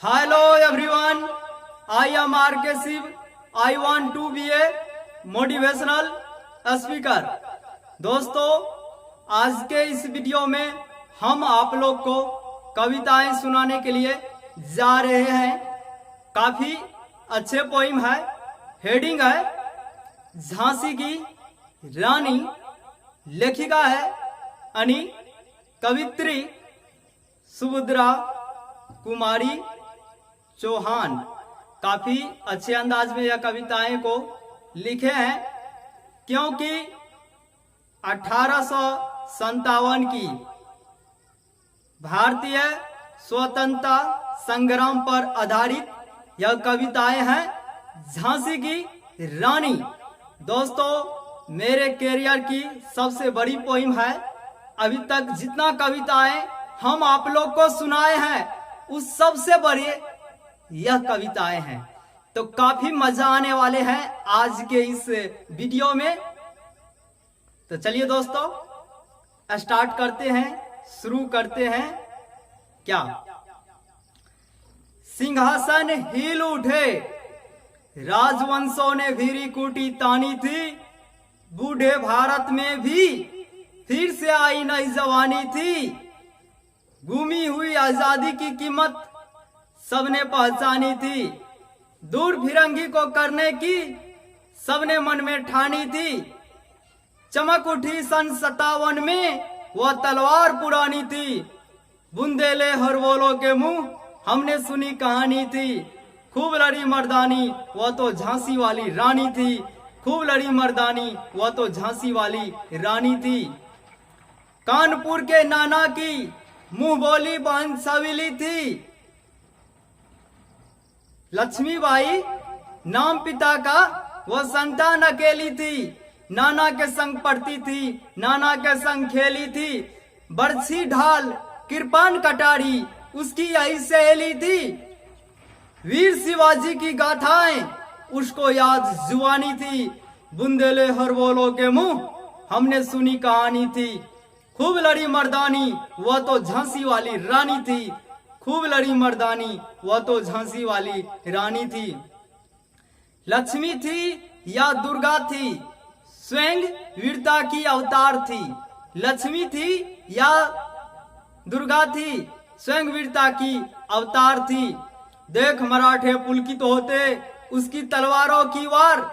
Hello everyone, I am R.K. Shiv. I want to be a motivational speaker. दोस्तों, आज के इस video में हम आप लोग को कविताएं सुनाने के लिए जा रहे हैं। काफी अच्छे पोइम है। हेडिंग है झांसी की रानी, लेखिका है अनी, कवित्री सुभद्रा कुमारी चौहान। काफी अच्छे अंदाज में यह कविताएं को लिखे हैं, क्योंकि 1857 की भारतीय स्वतंत्रता संग्राम पर आधारित यह कविताएं हैं झांसी की रानी। दोस्तों, मेरे कैरियर की सबसे बड़ी पोइम है। अभी तक जितना कविताएं हम आप लोग को सुनाए हैं उस सबसे बड़ी यह कविताएं हैं। तो काफी मजा आने वाले हैं आज के इस वीडियो में। तो चलिए दोस्तों, स्टार्ट करते हैं, शुरू करते हैं। क्या सिंहासन हिल उठे, राजवंशों ने भीरी कूटी तानी थी, बूढ़े भारत में भी फिर से आई नई जवानी थी। गुमी हुई आजादी की कीमत सबने पहचानी थी, दूर फिरंगी को करने की सबने मन में ठानी थी। चमक उठी सन 57 में वह तलवार पुरानी थी, बुंदेले हरवोलों के मुंह हमने सुनी कहानी थी। खूब लड़ी मर्दानी वह तो झांसी वाली रानी थी, खूब लड़ी मर्दानी वह तो झांसी वाली रानी थी। कानपुर के नाना की मुंह बोली बहन सविली थी, लक्ष्मीबाई नाम पिता का वह संतान अकेली थी। नाना के संग पढ़ती थी, नाना के संग खेली थी, बरछी ढाल कृपान कटारी उसकी यही सहेली थी। वीर शिवाजी की गाथाएं उसको याद जुबानी थी, बुंदेले हरवोलों के मुंह हमने सुनी कहानी थी। खूब लड़ी मर्दानी वह तो झांसी वाली रानी थी, खूब लड़ी मर्दानी वह तो झांसी वाली रानी थी। लक्ष्मी थी या दुर्गा थी, स्वयं वीरता की अवतार थी। लक्ष्मी थी या दुर्गा थी, स्वयं वीरता की अवतार थी। देख मराठे पुलकित होते उसकी तलवारों की वार,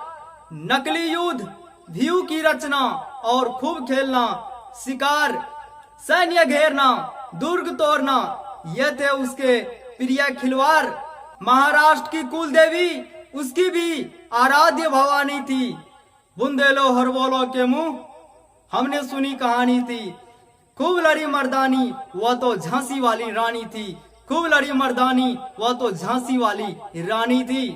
नकली युद्ध भीऊ की रचना और खूब खेलना शिकार। सैन्य घेरना दुर्ग तोड़ना ये थे उसके प्रिय खिलवाड़। महाराष्ट्र की कुल देवी उसकी भी आराध्य भवानी थी, बुंदेलो हरवोलों के मुंह हमने सुनी कहानी थी। खूब लड़ी मर्दानी वह तो झांसी वाली रानी थी, खूब लड़ी मर्दानी वह तो झांसी वाली रानी थी।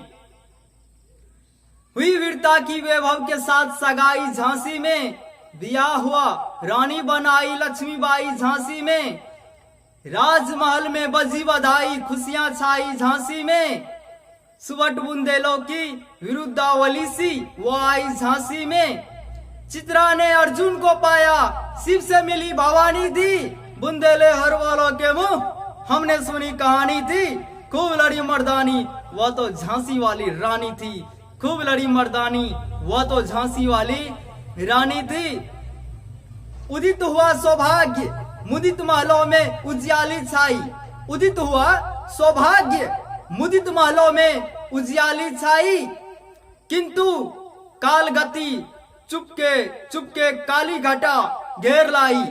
हुई वीरता की वैभव के साथ सगाई झांसी में, ब्याह हुआ रानी बनाई लक्ष्मीबाई झांसी में। राजमहल में बजी बधाई खुशियां छाई झांसी में, सुबट बुंदेलों की विरुद्धावली सी वो आई झांसी में। चित्रा ने अर्जुन को पाया, शिव से मिली भवानी थी, बुंदेले हरवोलों के मुंह हमने सुनी कहानी थी। खूब लड़ी मर्दानी वह तो झांसी वाली रानी थी, खूब लड़ी मर्दानी वह तो झांसी वाली रानी थी। उदित हुआ सौभाग्य मुदित महलों में उजियाली छाई, उदित हुआ सौभाग्य मुदित महलों में उजियाली छाई। किंतु काल गति चुपके चुपके काली घटा घेर लाई,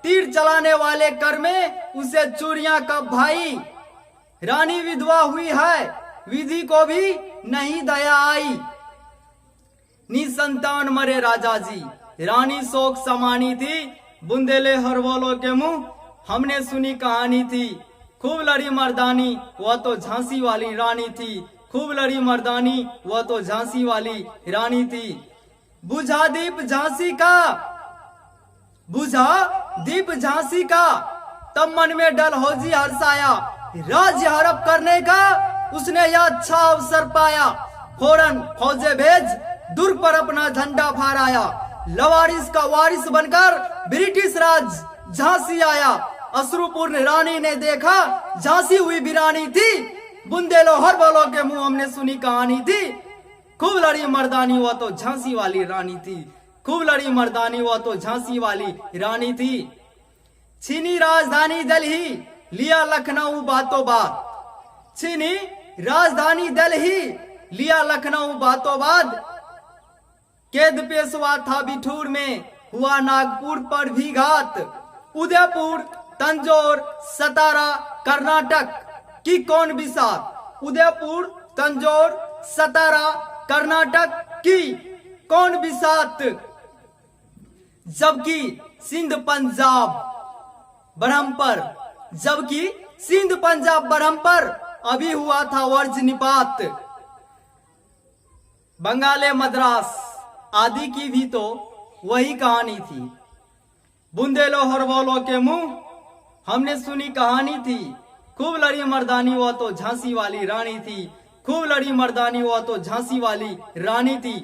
तीर चलाने वाले कर में उसे चूड़ियां कब भाई। रानी विधवा हुई है विधि को भी नहीं दया आई, निसंतान मरे राजा जी रानी शोक समानी थी, बुंदेले हरवोलों के मुंह हमने सुनी कहानी थी। खूब लड़ी मर्दानी वह तो झांसी वाली रानी थी, खूब लड़ी मर्दानी वह तो झांसी वाली रानी थी। बुझा दीप झांसी का, बुझा दीप झांसी का, तब मन में डल हौजी हर्षाया। राज्य हड़प करने का उसने यह अच्छा अवसर पाया, फौरन फौजे भेज दुर्ग पर अपना झंडा फहराया। लवारिस का वारिस बनकर ब्रिटिश राज झांसी आया। अश्रुपूर्ण रानी ने देखा झांसी हुई वीरानी थी, बुंदेलहर वालों के मुंह हमने सुनी कहानी थी। खूब लड़ी मर्दानी वो तो झांसी वाली रानी थी, खूब लड़ी मर्दानी वो तो झांसी वाली रानी थी। छीनी राजधानी दिल्ली लिया लखनऊ बातों बात, छीनी राजधानी दिल्ली लिया लखनऊ बातों बाद। कैद पेशवा था बिठूर में, हुआ नागपुर पर भी घात। उदयपुर तंजौर सतारा कर्नाटक की कौन बिसात, उदयपुर तंजौर सतारा कर्नाटक की कौन बिसात। जबकि सिंध पंजाब ब्रह्मपर, जबकि सिंध पंजाब ब्रह्मपर अभी हुआ था वज्रनिपात। बंगाले मद्रास आदि की भी तो वही कहानी थी। बुंदेलहर वालों के मुंह हमने सुनी कहानी थी। खूब लड़ी मर्दानी वो तो झांसी वाली रानी थी, खूब लड़ी मर्दानी वो तो झांसी वाली रानी थी।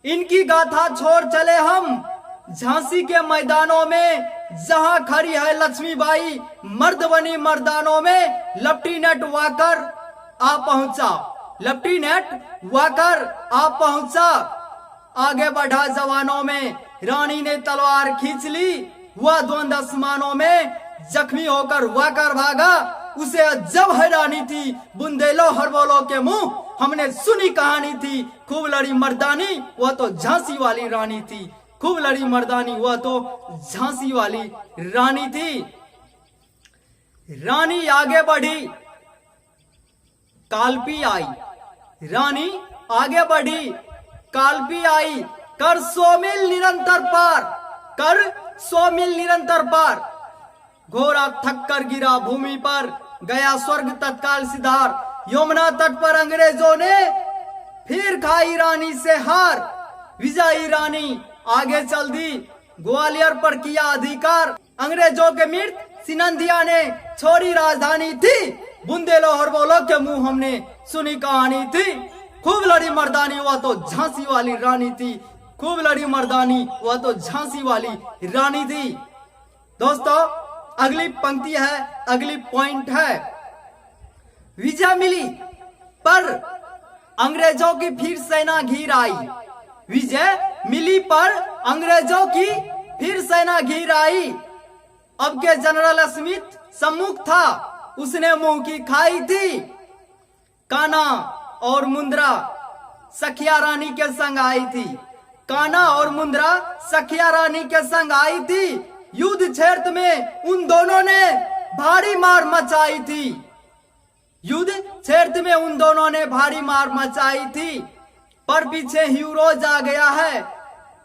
इनकी गाथा छोड़ चले हम झांसी के मैदानों में, जहां खड़ी है लक्ष्मीबाई मर्द बनी मर्दानों में। लेफ्टिनेंट वाकर आ पहुंचा, लेफ्टिनेंट वाकर आ पहुंचा। आगे बढ़ा जवानों में, रानी ने तलवार खींच ली। हुआ द्वंद आसमानों में, जख्मी होकर वाकर भागा। उसे अजब हैरानी थी, बुंदेलहर वालों के मुंह हमने सुनी कहानी थी। खूब लड़ी मर्दानी वह तो झांसी वाली रानी थी, खूब लड़ी मर्दानी वह तो झांसी वाली रानी थी। रानी आगे बढ़ी, कालपी आई, रानी आगे बढ़ी, कालपी आई। कर 100 मील निरंतर पार, कर 100 मील निरंतर पार। घोड़ा थक कर गिरा भूमि पर, गया स्वर्ग तत्काल सिधार। यमुना तट पर अंग्रेजों ने फिर खाई रानी से हार। विजयी रानी आगे चल दी, ग्वालियर पर किया अधिकार। अंग्रेजों के मृत सिनंदिया ने छोड़ी राजधानी थी। बुंदेलहर वालों के मुंह हमने सुनी कहानी थी। खूब लड़ी मर्दानी वह तो झांसी वाली रानी थी, खूब लड़ी मर्दानी वह तो झांसी वाली रानी थी। दोस्तों अगली पंक्ति है, अगली पॉइंट है। विजय मिली पर अंग्रेजों की फिर सेना घिर आई। विजय मिली पर अंग्रेजों की फिर सेना घिर आई। अब के जनरल स्मिथ सम्मुख था, उसने मुंह की खाई थी। कान्हा और मुंद्रा सखिया रानी के संग आई थी, कान्हा और मुंद्रा सखिया रानी के संग आई थी। युद्ध क्षेत्र में उन दोनों ने भारी मार मचाई थी, युद्ध क्षेत्र में उन दोनों ने भारी मार मचाई थी। पर पीछे ह्यूरोज आ गया है,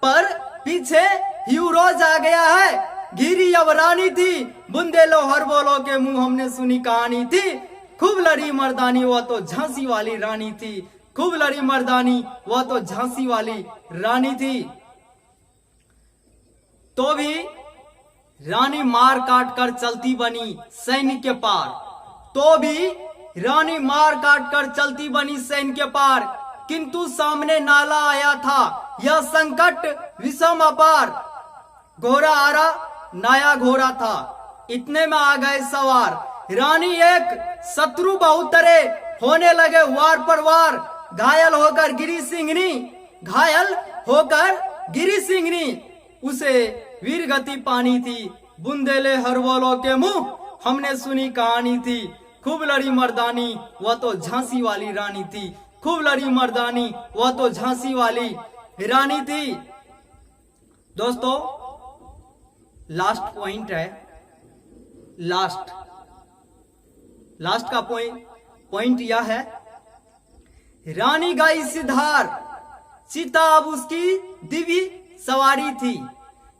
पर पीछे ह्यूरोज आ गया है। घिरी अब रानी थी, बुंदेलहर वालों के मुंह हमने सुनी कहानी थी। खूब लड़ी मर्दानी वह तो झांसी वाली रानी थी, खूब लड़ी मर्दानी वह तो झांसी वाली रानी थी। तो भी रानी मार काट कर चलती बनी सैन्य के पार, तो भी रानी मार काट कर चलती बनी सैन्य के पार। किंतु सामने नाला आया था, यह संकट विषम अपार। घोड़ा आरा नया घोड़ा था, इतने में आ गए सवार। रानी एक शत्रु बहुतरे, होने लगे वार पर वार। घायल होकर गिरी सिंहनी, घायल होकर गिरी सिंहनी, उसे वीर गति पानी थी। बुंदेलहर वालों के मुंह हमने सुनी कहानी थी। खूब लड़ी मर्दानी वह तो झांसी वाली रानी थी, खूब लड़ी मर्दानी वह तो झांसी वाली रानी थी। दोस्तों लास्ट पॉइंट है, लास्ट का पॉइंट यह है। रानी गाई सिधार, सीता अब उसकी दिव्य सवारी थी।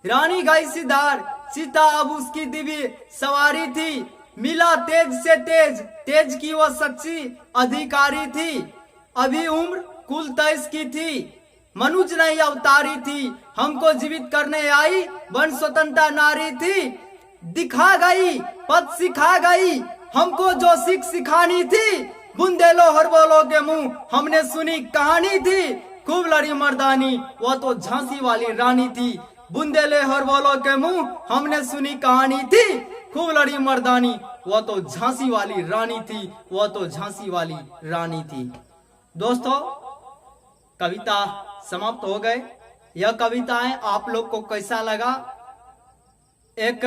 रानी गाई सिधार, सीता अब उसकी दिव्य सवारी थी। मिला तेज से तेज, तेज की वह सच्ची अधिकारी थी। अभी उम्र कुल 23 की थी, मनुज नहीं अवतारी थी। हमको जीवित करने आई वन स्वतंत्रता नारी थी। दिखा गई पद सिखा गई, हमको जो सीख सिखानी थी। बुंदेलहर वालों के मुंह हमने सुनी कहानी थी। खूब लड़ी मर्दानी वह तो झांसी वाली रानी थी। बुंदेलहर वालों के मुंह हमने सुनी कहानी थी। खूब लड़ी मर्दानी वह तो झांसी वाली रानी थी, वह तो झांसी वाली रानी थी। दोस्तों, कविता समाप्त हो गए। यह कविताएं आप लोग को कैसा लगा? एक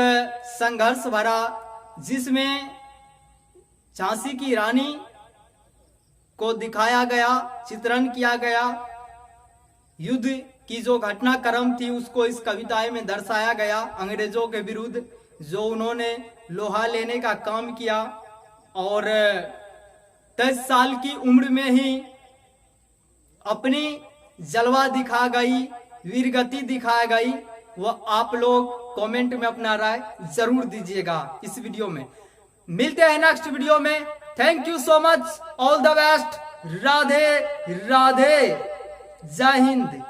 संघर्ष भरा, जिसमें झांसी की रानी को दिखाया गया, चित्रण किया गया, युद्ध की जो घटनाक्रम थी उसको इस कविताएं में दर्शाया गया। अंग्रेजों के विरुद्ध जो उन्होंने लोहा लेने का काम किया और 23 साल की उम्र में ही अपनी जलवा दिखा गई, वीरगति दिखा गई। वह आप लोग कमेंट में अपना राय जरूर दीजिएगा इस वीडियो में। मिलते हैं नेक्स्ट वीडियो में। Thank you so much, all the best, Radhe Radhe, जय हिंद।